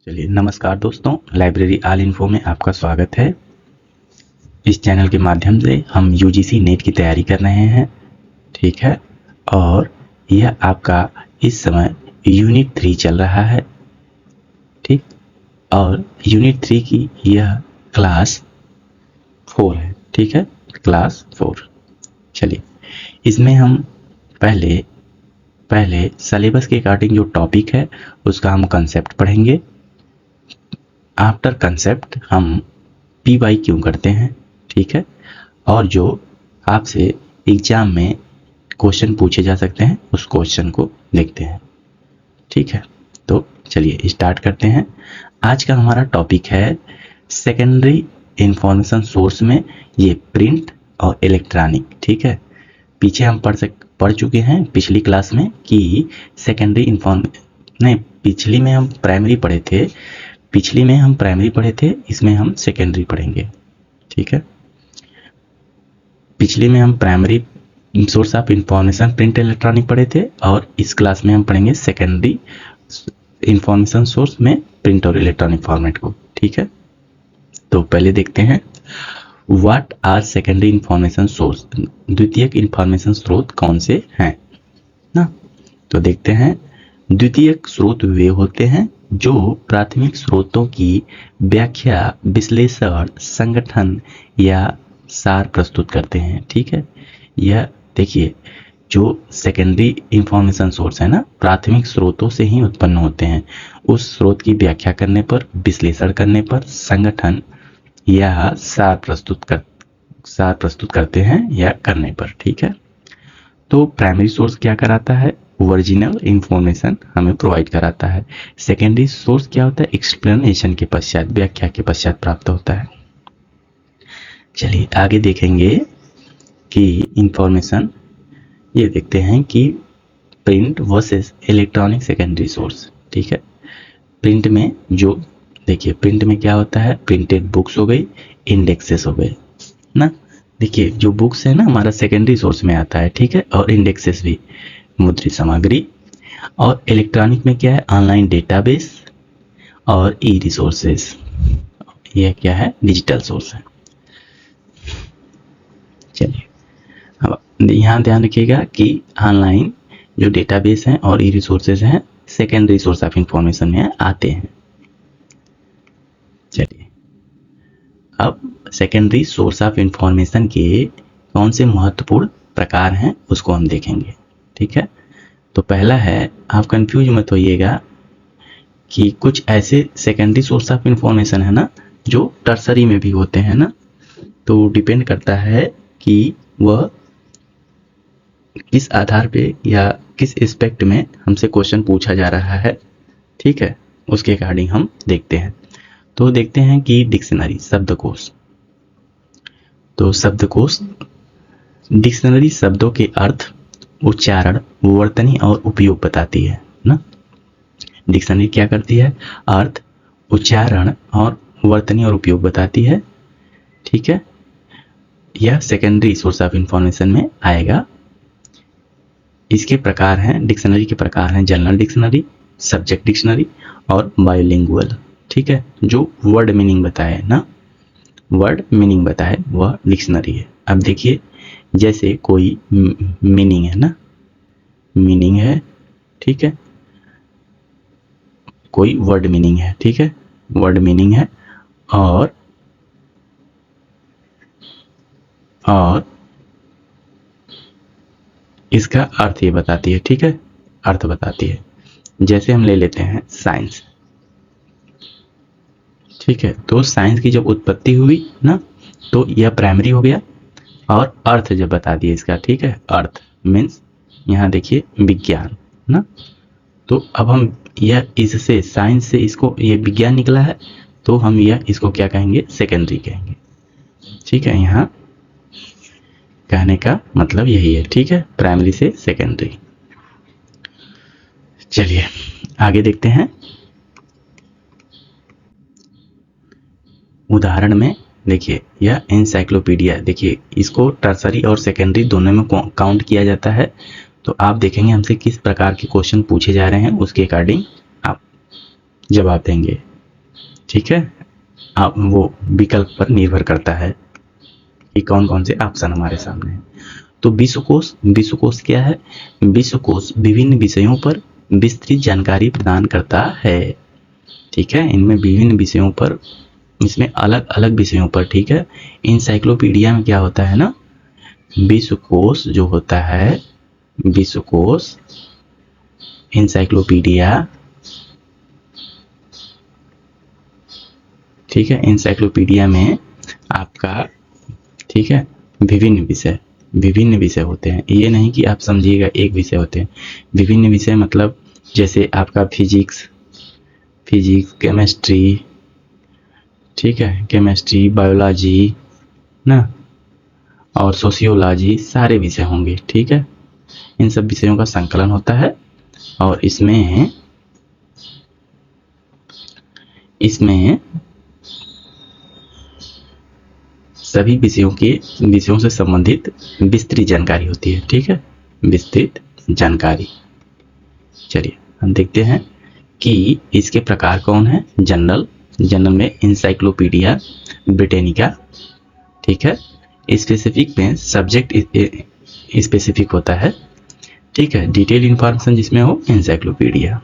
चलिए नमस्कार दोस्तों, लाइब्रेरी ऑल इन्फो में आपका स्वागत है। इस चैनल के माध्यम से हम यूजीसी नेट की तैयारी कर रहे हैं, ठीक है। और यह आपका इस समय यूनिट 3 चल रहा है, ठीक। और यूनिट 3 की यह क्लास 4 है, ठीक है, क्लास 4। चलिए इसमें हम पहले सिलेबस के अकॉर्डिंग जो टॉपिक है उसका हम कंसेप्ट पढ़ेंगे। आफ्टर कंसेप्ट हम पी वाई क्यों करते हैं, ठीक है। और जो आपसे एग्जाम में क्वेश्चन पूछे जा सकते हैं उस क्वेश्चन को देखते हैं, ठीक है। तो चलिए स्टार्ट करते हैं। आज का हमारा टॉपिक है सेकेंडरी इंफॉर्मेशन सोर्स में ये प्रिंट और इलेक्ट्रॉनिक, ठीक है। पीछे हम पढ़ चुके हैं पिछली क्लास में कि सेकेंडरी पिछली में हम प्राइमरी पढ़े थे, इसमें हम सेकेंडरी पढ़ेंगे, ठीक है। पिछली में हम primary source of information print electronic पढ़े थे और इस क्लास में हम पढ़ेंगे सेकेंडरी इंफॉर्मेशन सोर्स में प्रिंट और इलेक्ट्रॉनिक फॉर्मेट को, ठीक है। तो पहले देखते हैं what are secondary information source, द्वितीयक इंफॉर्मेशन स्रोत कौन से हैं ना। तो देखते हैं, द्वितीयक स्रोत वे होते हैं जो प्राथमिक स्रोतों की व्याख्या, विश्लेषण, संगठन या सार प्रस्तुत करते हैं, ठीक है। यह देखिए, जो सेकेंडरी इंफॉर्मेशन सोर्स है ना, प्राथमिक स्रोतों से ही उत्पन्न होते हैं। उस स्रोत की व्याख्या करने पर, विश्लेषण करने पर, संगठन या सार प्रस्तुत करते हैं या करने पर, ठीक है। तो प्राइमरी सोर्स क्या कराता है, ओरिजिनल इंफॉर्मेशन हमें प्रोवाइड कराता है। सेकेंडरी सोर्स क्या होता है, एक्सप्लेनेशन के पश्चात, व्याख्या के पश्चात प्राप्त होता है। चलिए आगे देखेंगे कि इंफॉर्मेशन, ये देखते हैं कि print versus electronic secondary source, ठीक है। प्रिंट में जो देखिए, प्रिंट में क्या होता है, प्रिंटेड बुक्स हो गई, इंडेक्सेस हो गए ना। देखिए जो बुक्स है ना हमारा सेकेंडरी सोर्स में आता है, ठीक है। और इंडेक्सेस भी मुद्रित सामग्री। और इलेक्ट्रॉनिक में क्या है, ऑनलाइन डेटाबेस और ई रिसोर्सेज, यह क्या है, डिजिटल सोर्स है। चलिए अब यहाँ ध्यान रखिएगा कि ऑनलाइन जो डेटाबेस हैं और ई रिसोर्सेज हैं सेकेंडरी सोर्स ऑफ इंफॉर्मेशन में आते हैं। चलिए अब सेकेंडरी सोर्स ऑफ इंफॉर्मेशन के कौन से महत्वपूर्ण प्रकार हैं उसको हम देखेंगे, ठीक है। तो पहला है, आप कंफ्यूज मत होइएगा कि कुछ ऐसे सेकेंडरी सोर्स ऑफ इंफॉर्मेशन है ना जो टर्सरी में भी होते हैं ना। तो डिपेंड करता है कि वह किस आधार पे या किस एस्पेक्ट में हमसे क्वेश्चन पूछा जा रहा है, ठीक है। उसके अकॉर्डिंग हम देखते हैं। तो देखते हैं कि डिक्शनरी, शब्दकोश। तो शब्दकोश डिक्शनरी शब्दों के अर्थ, उच्चारण, वर्तनी और उपयोग बताती है ना। डिक्शनरी क्या करती है, अर्थ, उच्चारण और वर्तनी और उपयोग बताती है, ठीक है। यह सेकेंडरी सोर्स ऑफ इंफॉर्मेशन में आएगा। इसके प्रकार हैं, डिक्शनरी के प्रकार हैं, जनरल डिक्शनरी, सब्जेक्ट डिक्शनरी और बायोलिंगुअल, ठीक है। जो वर्ड मीनिंग बताए ना, वर्ड मीनिंग बताए वह डिक्शनरी है। अब देखिए, जैसे कोई मीनिंग है ना, मीनिंग है, ठीक है। कोई वर्ड मीनिंग है, ठीक है, वर्ड मीनिंग है और इसका अर्थ ये बताती है, ठीक है, अर्थ बताती है। जैसे हम ले लेते हैं साइंस, ठीक है। तो साइंस की जब उत्पत्ति हुई ना तो यह प्राइमरी हो गया और अर्थ जब बता दिए इसका, ठीक है। अर्थ मीन्स यहाँ देखिए विज्ञान ना। तो अब हम यह इससे साइंस से इसको ये विज्ञान निकला है तो हम यह इसको क्या कहेंगे, सेकेंडरी कहेंगे, ठीक है। यहाँ कहने का मतलब यही है, ठीक है, प्राइमरी से सेकेंडरी। चलिए आगे देखते हैं। उदाहरण में देखिए, यह एनसाइक्लोपीडिया, देखिए इसको टर्सरी और सेकेंडरी दोनों में काउंट किया जाता है। तो आप देखेंगे हमसे किस प्रकार के क्वेश्चन पूछे जा रहे हैं उसके अकॉर्डिंग आप जवाब देंगे, ठीक है, आप वो विकल्प पर निर्भर करता है कि कौन कौन से ऑप्शन हमारे सामने हैं। तो विश्वकोश, विश्वकोश क्या है? विश्वकोश विभिन्न विषयों पर विस्तृत जानकारी प्रदान करता है। ठीक है, इनमें विभिन्न विषयों पर, इसमें अलग अलग विषयों पर, ठीक है। इंसाइक्लोपीडिया में क्या होता है ना, विश्वकोश जो होता है, विश्वकोश इंसाइक्लोपीडिया, ठीक है, इंसाइक्लोपीडिया में आपका, ठीक है, विभिन्न विषय होते हैं। ये नहीं कि आप समझिएगा एक विषय होते हैं, विभिन्न विषय मतलब जैसे आपका फिजिक्स, केमिस्ट्री, ठीक है, केमिस्ट्री, बायोलॉजी ना, और सोशियोलॉजी, सारे विषय होंगे। ठीक है, इन सब विषयों का संकलन होता है और इसमें सभी विषयों से संबंधित विस्तृत जानकारी होती है। ठीक है, विस्तृत जानकारी। चलिए हम देखते हैं कि इसके प्रकार कौन है। जनरल में इंसाइक्लोपीडिया ब्रिटेनिका, ठीक है। स्पेसिफिक में सब्जेक्ट स्पेसिफिक होता है, ठीक है। डिटेल इंफॉर्मेशन जिसमें हो, इंसाइक्लोपीडिया।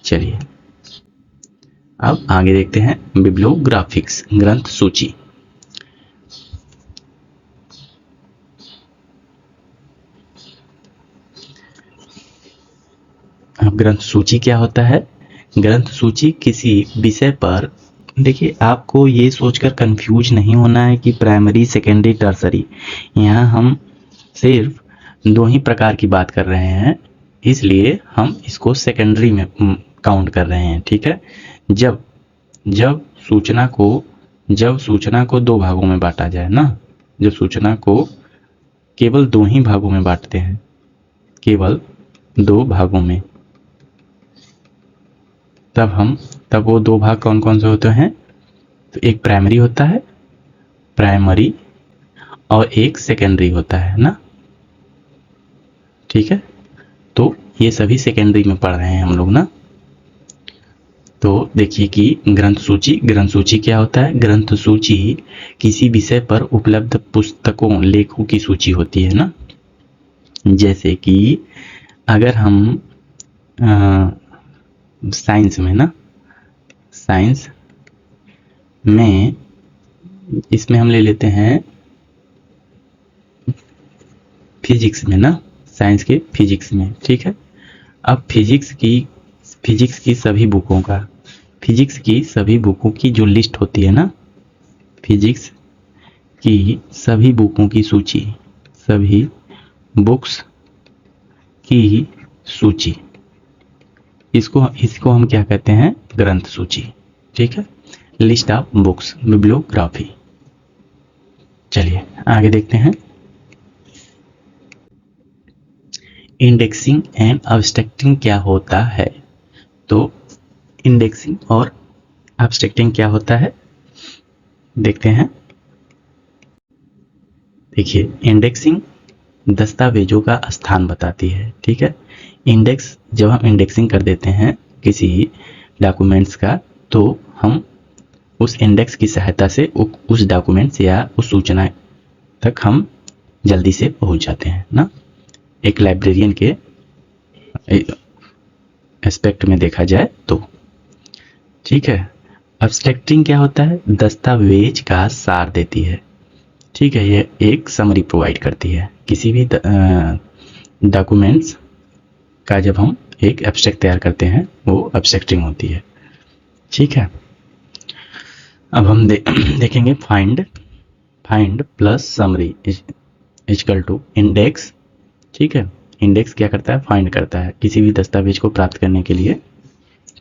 चलिए अब आगे देखते हैं बिब्लियोग्राफिक्स, ग्रंथ सूची। अब ग्रंथ सूची क्या होता है? ग्रंथ सूची किसी विषय पर, देखिए आपको ये सोचकर कंफ्यूज नहीं होना है कि प्राइमरी, सेकेंडरी, टर्सरी। यहाँ हम सिर्फ दो ही प्रकार की बात कर रहे हैं, इसलिए हम इसको सेकेंडरी में काउंट कर रहे हैं। ठीक है, जब सूचना को दो भागों में बांटा जाए ना, जब सूचना को केवल दो ही भागों में बांटते हैं, केवल दो भागों में, तब वो दो भाग कौन कौन से होते हैं? तो एक प्राइमरी होता है, प्राइमरी, और एक सेकेंडरी होता है ना। ठीक है, तो ये सभी सेकेंडरी में पढ़ रहे हैं हम लोग ना। तो देखिए कि ग्रंथ सूची क्या होता है? ग्रंथ सूची किसी विषय पर उपलब्ध पुस्तकों, लेखों की सूची होती है ना। जैसे कि अगर हम साइंस में ना, साइंस में इसमें हम ले लेते हैं फिजिक्स में ना, साइंस के फिजिक्स में। ठीक है, अब फिजिक्स की सभी बुकों की जो लिस्ट होती है ना, फिजिक्स की सभी बुकों की सूची, सभी बुक्स की सूची, इसको हम क्या कहते हैं? ग्रंथ सूची। ठीक है, लिस्ट ऑफ बुक्स, बिब्लियोग्राफी। चलिए आगे देखते हैं। इंडेक्सिंग एंड एब्स्ट्रैक्टिंग क्या होता है? तो इंडेक्सिंग और एब्स्ट्रैक्टिंग क्या होता है, देखते हैं। देखिए, इंडेक्सिंग दस्तावेजों का स्थान बताती है। ठीक है, इंडेक्स, जब हम इंडेक्सिंग कर देते हैं किसी डॉक्यूमेंट्स का, तो हम उस इंडेक्स की सहायता से उस डॉक्यूमेंट्स या उस सूचना तक हम जल्दी से पहुंच जाते हैं ना। एक लाइब्रेरियन के एस्पेक्ट में देखा जाए तो। ठीक है, एब्स्ट्रैक्टिंग क्या होता है? दस्तावेज का सार देती है। ठीक है, ये एक समरी प्रोवाइड करती है किसी भी डॉक्यूमेंट्स का। जब हम एक एब्स्ट्रैक्ट तैयार करते हैं, वो एब्स्ट्रैक्टिंग होती है। ठीक है, अब हम देखेंगे find plus summary equal to index. ठीक है, इंडेक्स क्या करता है? फाइंड करता है। किसी भी दस्तावेज को प्राप्त करने के लिए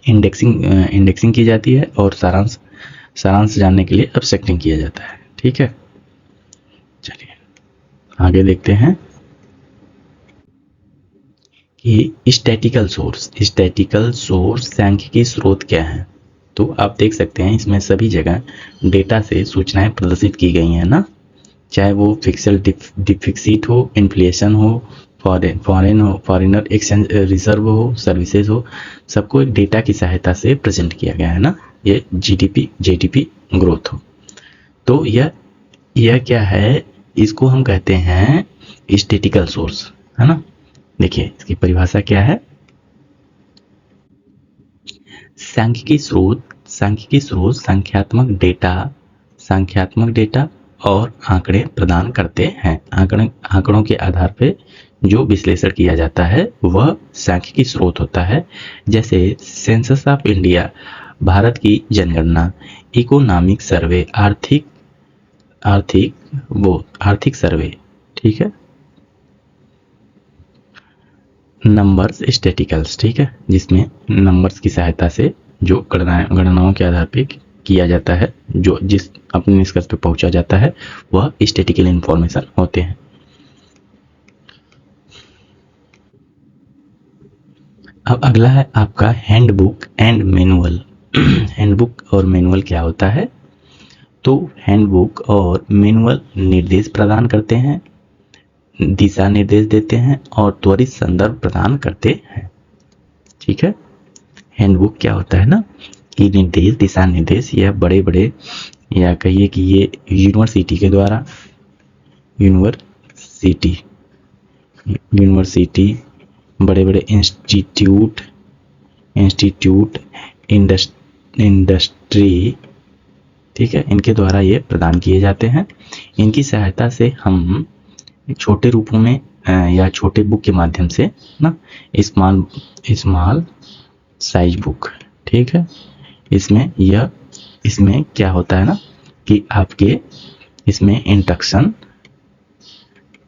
इंडेक्सिंग की जाती है और सारांश जानने के लिए एब्स्ट्रैक्टिंग किया जाता है। ठीक है, चलिए आगे देखते हैं कि स्टैटिकल सोर्स सांख्यिकी स्रोत क्या है। तो आप देख सकते हैं इसमें सभी जगह डेटा से सूचनाएं प्रदर्शित की गई हैं ना, चाहे वो फिक्सल डिफिक्सिट हो, इन्फ्लेशन हो, फॉरेनर एक्सचेंज रिजर्व हो, सर्विसेज हो, सबको एक डेटा की सहायता से प्रेजेंट किया गया है ना। ये जीडीपी ग्रोथ हो। तो यह क्या है, इसको हम कहते हैं स्टैटिकल सोर्स, है ना। देखिए इसकी परिभाषा क्या है, सांख्यिकी स्रोत संख्यात्मक डेटा और आंकड़े प्रदान करते हैं। आंकड़ों के आधार पे जो विश्लेषण किया जाता है वह सांख्यिकी स्रोत होता है। जैसे सेंसस ऑफ इंडिया, भारत की जनगणना, इकोनॉमिक सर्वे, आर्थिक सर्वे, ठीक है। नंबर्स स्टैटिकल्स, ठीक है, जिसमें नंबर्स की सहायता से जो गणनाओं के आधार पे किया जाता है, जो जिस अपने निष्कर्ष पे पहुंचा जाता है वह स्टैटिकल इंफॉर्मेशन होते हैं। अब अगला है आपका हैंडबुक एंड मैनुअल। हैंडबुक और मैनुअल क्या होता है, तो हैंडबुक और मैनुअल निर्देश प्रदान करते हैं, दिशा निर्देश देते हैं और त्वरित संदर्भ प्रदान करते हैं, ठीक है। हैंडबुक क्या होता है ना कि निर्देश, दिशा निर्देश, यह बड़े बड़े, या कहिए कि ये यूनिवर्सिटी के द्वारा, यूनिवर्सिटी, बड़े बड़े इंस्टीट्यूट, इंडस्ट्री, ठीक है, इनके द्वारा ये प्रदान किए जाते हैं। इनकी सहायता से हम छोटे रूपों में या छोटे बुक के माध्यम से ना, स्मॉल साइज बुक, ठीक है, इसमें क्या होता है ना कि आपके इसमें इंस्ट्रक्शन,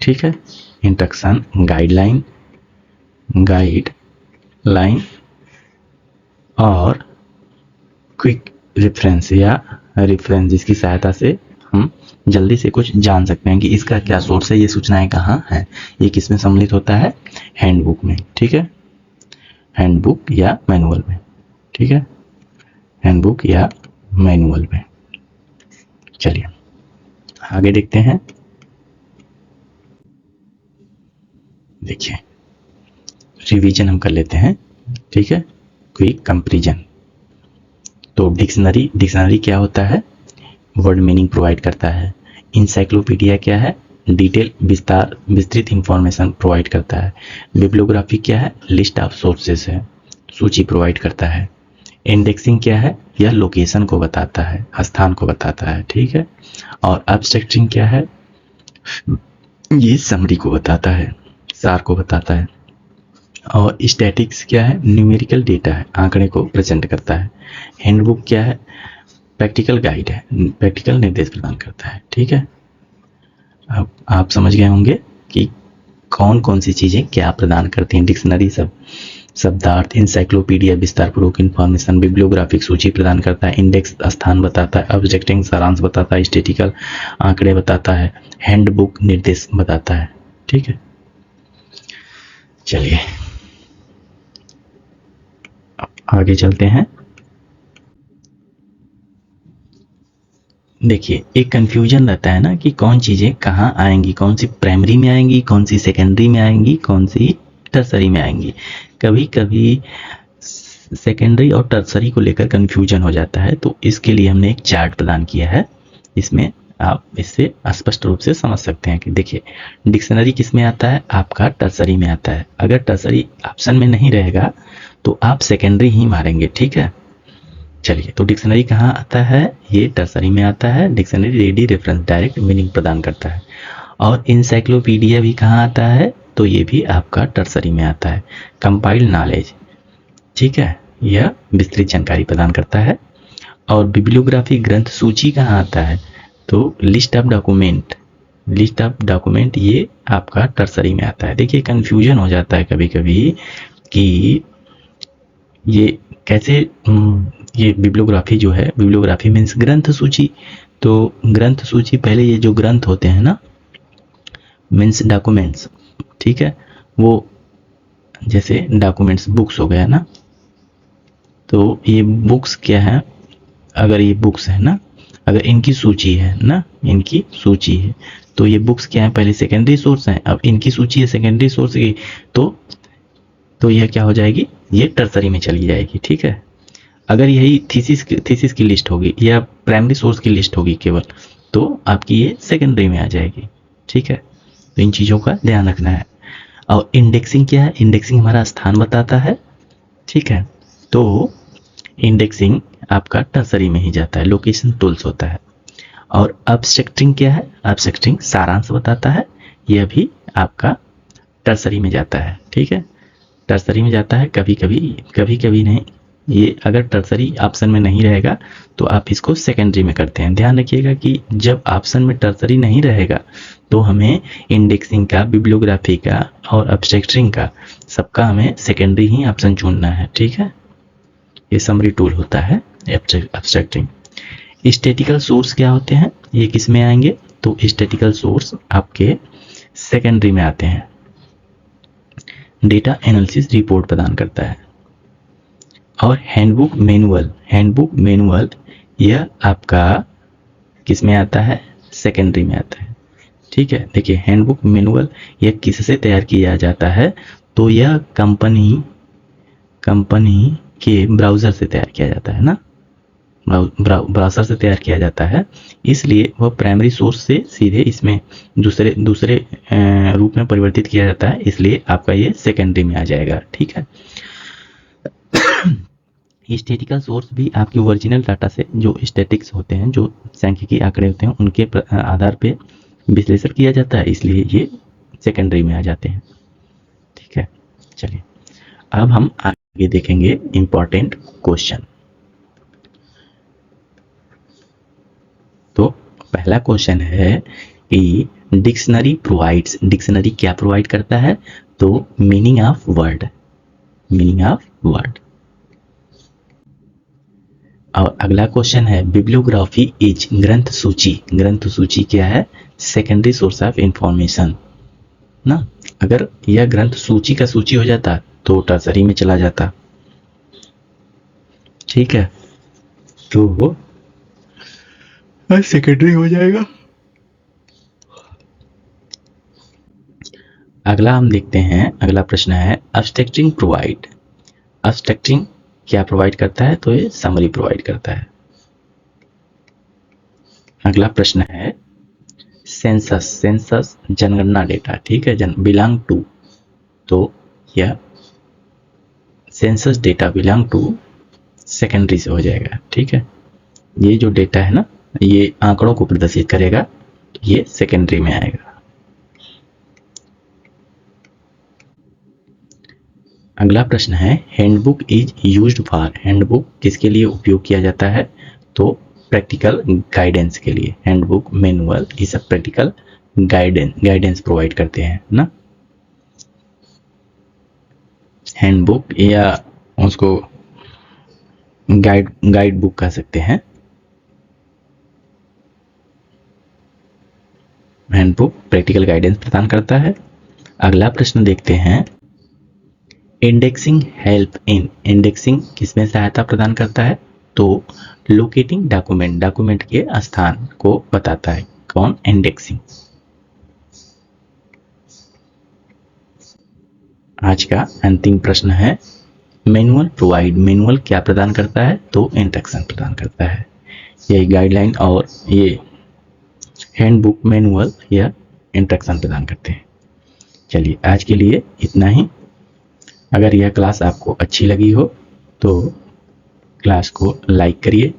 ठीक है, इंस्ट्रक्शन, गाइडलाइन और क्विक रेफरेंस जिसकी सहायता से हम जल्दी से कुछ जान सकते हैं कि इसका क्या सोर्स है, ये सूचनाएं कहाँ हैं, ये किसमें सम्मिलित होता है, हैंडबुक में, ठीक है, हैंडबुक या मैनुअल में, ठीक है, हैंडबुक या मैनुअल में। चलिए आगे देखते हैं। देखिए रिवीजन हम कर लेते हैं, ठीक है, क्विक कंपैरिजन। तो डिक्शनरी क्या होता है, वर्ड मीनिंग प्रोवाइड करता है। इंसाइक्लोपीडिया क्या है, डिटेल विस्तृत इंफॉर्मेशन प्रोवाइड करता है। बिब्लियोग्राफी क्या है, लिस्ट ऑफ सोर्सेस है, सूची प्रोवाइड करता है। इंडेक्सिंग क्या है, यह लोकेशन को बताता है, स्थान को बताता है, ठीक है। और एब्स्ट्रैक्टिंग क्या है, ये समरी को बताता है, सार को बताता है। और स्टैटिक्स क्या है, न्यूमेरिकल डेटा है, आंकड़े को प्रेजेंट करता है। हैंडबुक क्या है, प्रैक्टिकल गाइड है, प्रैक्टिकल निर्देश प्रदान करता है, ठीक है। अब आप समझ गए होंगे कि कौन कौन सी चीजें क्या प्रदान करती हैं। डिक्शनरी शब्दार्थ, इंसाइक्लोपीडिया विस्तारपूर्वक इंफॉर्मेशन, बिब्लियोग्राफिक सूची प्रदान करता है, इंडेक्स स्थान बताता है, ऑब्जेक्टिंग सारांश बताता है, स्टैटिकल आंकड़े बताता है, हैंडबुक निर्देश बताता है, ठीक है। चलिए आगे चलते हैं। देखिए एक कंफ्यूजन रहता है ना कि कौन चीजें कहाँ आएंगी, कौन सी प्राइमरी में आएंगी, कौन सी सेकेंडरी में आएंगी, कौन सी टर्सरी में आएंगी। कभी कभी सेकेंडरी और टर्सरी को लेकर कंफ्यूजन हो जाता है, तो इसके लिए हमने एक चार्ट प्रदान किया है, इसमें आप इससे स्पष्ट रूप से समझ सकते हैं कि देखिए डिक्शनरी किस में आता है, आपका टर्सरी में आता है। अगर टर्सरी ऑप्शन में नहीं रहेगा तो आप सेकेंडरी ही मारेंगे, ठीक है। चलिए तो डिक्शनरी कहाँ आता है, ये टर्सरी में आता है। Dictionary ready reference direct meaning प्रदान करता है। और इंसाइक्लोपीडिया भी कहाँ आता है, तो ये भी आपका टर्सरी में आता है। कंपाइल्ड नॉलेज, ठीक है, यह विस्तृत जानकारी प्रदान करता है। और बिब्लियोग्राफी ग्रंथ सूची कहाँ आता है, तो लिस्ट ऑफ डॉक्यूमेंट ये आपका टर्सरी में आता है। देखिए कंफ्यूजन हो जाता है कभी कभी कि ये कैसे, ये बिब्लियोग्राफी जो है, बिब्लियोग्राफी मीन्स ग्रंथ सूची। तो ग्रंथ सूची पहले ये जो ग्रंथ होते हैं ना, मीन्स डॉक्यूमेंट्स, ठीक है, वो जैसे डॉक्यूमेंट्स बुक्स हो गया ना, तो ये बुक्स क्या है, अगर ये बुक्स है ना, अगर इनकी सूची है ना, इनकी सूची है, तो ये बुक्स क्या है, पहले सेकेंडरी सोर्स है। अब इनकी सूची है सेकेंडरी सोर्स की, तो यह क्या हो जाएगी, ये टर्सरी में चली जाएगी, ठीक है। अगर यही थीसिस की लिस्ट होगी या प्राइमरी सोर्स की लिस्ट होगी केवल, तो आपकी ये सेकेंडरी में आ जाएगी। ठीक है, तो इन चीज़ों का ध्यान रखना है। और इंडेक्सिंग क्या है? इंडेक्सिंग हमारा स्थान बताता है। ठीक है, तो इंडेक्सिंग आपका टर्सरी में ही जाता है, लोकेशन टूल्स होता है। और अब्स्ट्रैक्टिंग क्या है? अब्स्ट्रैक्टिंग सारांश बताता है, यह भी आपका टर्सरी में जाता है। ठीक है, टर्सरी में जाता है। कभी कभी नहीं, ये अगर टर्सरी ऑप्शन में नहीं रहेगा तो आप इसको सेकेंडरी में करते हैं। ध्यान रखिएगा कि जब ऑप्शन में टर्सरी नहीं रहेगा तो हमें इंडेक्सिंग का, बिब्लियोग्राफी का और अब्स्ट्रैक्टिंग का, सबका हमें सेकेंडरी ही ऑप्शन चुनना है। ठीक है, ये समरी टूल होता है अब्स्ट्रैक्टिंग। स्टैटिकल सोर्स क्या होते हैं? ये किस में आएंगे? तो स्टैटिकल सोर्स आपके सेकेंडरी में आते हैं। डेटा एनालिसिस रिपोर्ट प्रदान करता है। और हैंडबुक मैनुअल यह आपका किस में आता है? सेकेंडरी में आता है। ठीक है, देखिए हैंडबुक मैनुअल यह किससे तैयार किया जाता है? तो यह कंपनी के ब्राउज़र से तैयार किया जाता है ना, ब्राउज़र से तैयार किया जाता है, इसलिए वह प्राइमरी सोर्स से सीधे इसमें दूसरे रूप में परिवर्तित किया जाता है, इसलिए आपका ये सेकेंडरी में आ जाएगा। ठीक है, स्टैटिकल सोर्स भी आपके ओरिजिनल डाटा से, जो स्टैटिक्स होते हैं, जो सांख्यिकी आंकड़े होते हैं, उनके आधार पे विश्लेषण किया जाता है, इसलिए ये सेकेंडरी में आ जाते हैं। ठीक है, चलिए अब हम आगे देखेंगे इम्पॉर्टेंट क्वेश्चन। तो पहला क्वेश्चन है कि डिक्शनरी क्या प्रोवाइड करता है? तो मीनिंग ऑफ वर्ड। और अगला क्वेश्चन है बिब्लियोग्राफी इज ग्रंथ सूची क्या है? सेकेंडरी सोर्स ऑफ इंफॉर्मेशन ना। अगर यह ग्रंथ सूची का सूची हो जाता तो टर्सरी में चला जाता। ठीक है, तो सेकेंडरी हो जाएगा। अगला हम देखते हैं, अगला प्रश्न है अब्स्ट्रैक्टिंग क्या प्रोवाइड करता है? तो ये समरी प्रोवाइड करता है। अगला प्रश्न है सेंसस जनगणना डेटा। ठीक है, बिलोंग टू, तो यह census data belong to secondary से हो जाएगा। ठीक है, ये जो डेटा है ना, ये आंकड़ों को प्रदर्शित करेगा, तो ये सेकेंडरी में आएगा। अगला प्रश्न है handbook is used for. Handbook किसके लिए उपयोग किया जाता है? तो प्रैक्टिकल गाइडेंस के लिए। हैंडबुक, मैनुअल, ये सब प्रैक्टिकल गाइडेंस प्रोवाइड करते हैं ना। हैंडबुक या उसको गाइड बुक कह सकते हैं। हैंडबुक प्रैक्टिकल गाइडेंस प्रदान करता है। अगला प्रश्न देखते हैं इंडेक्सिंग हेल्प इन। इंडेक्सिंग किसमें सहायता प्रदान करता है? तो लोकेटिंग डॉक्यूमेंट के स्थान को बताता है। कौन? इंडेक्सिंग। आज का अंतिम प्रश्न है मैनुअल क्या प्रदान करता है? तो इंस्ट्रक्शन प्रदान करता है। यही गाइडलाइन और ये हैंडबुक, मैनुअल या इंस्ट्रक्शन प्रदान करते हैं। चलिए आज के लिए इतना ही। अगर यह क्लास आपको अच्छी लगी हो तो क्लास को लाइक करिए।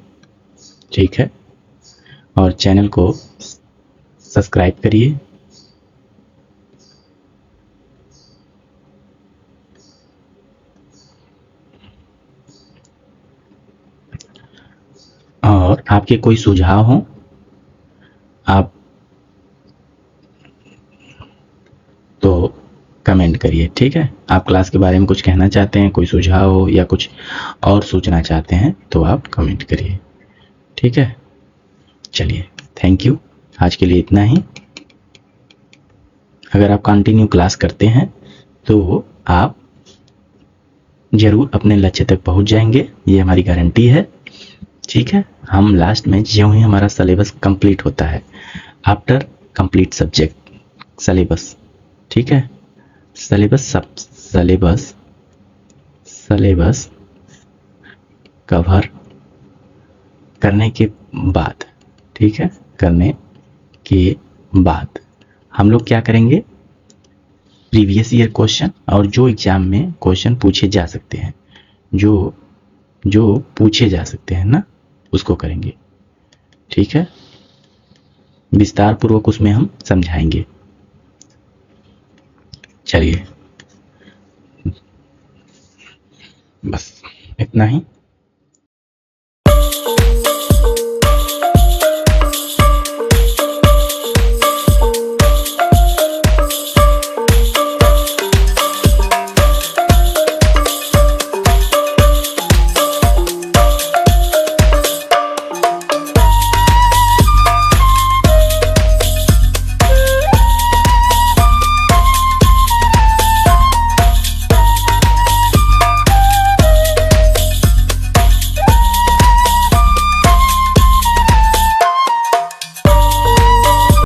ठीक है, और चैनल को सब्सक्राइब करिए। और आपके कोई सुझाव हो आप तो कमेंट करिए। ठीक है, आप क्लास के बारे में कुछ कहना चाहते हैं, कोई सुझाव हो या कुछ और सूचना चाहते हैं तो आप कमेंट करिए। ठीक है, चलिए थैंक यू। आज के लिए इतना ही। अगर आप कंटिन्यू क्लास करते हैं तो आप जरूर अपने लक्ष्य तक पहुंच जाएंगे, ये हमारी गारंटी है। ठीक है, हम लास्ट में ज्यों ही हमारा सिलेबस कंप्लीट होता है, आफ्टर कंप्लीट सब्जेक्ट सिलेबस, ठीक है, सिलेबस कवर करने के बाद, ठीक है, करने के बाद हम लोग क्या करेंगे, प्रीवियस ईयर क्वेश्चन और जो एग्जाम में क्वेश्चन पूछे जा सकते हैं, जो पूछे जा सकते हैं ना, उसको करेंगे। ठीक है, विस्तार पूर्वक उसमें हम समझाएंगे। चलिए, बस इतना ही।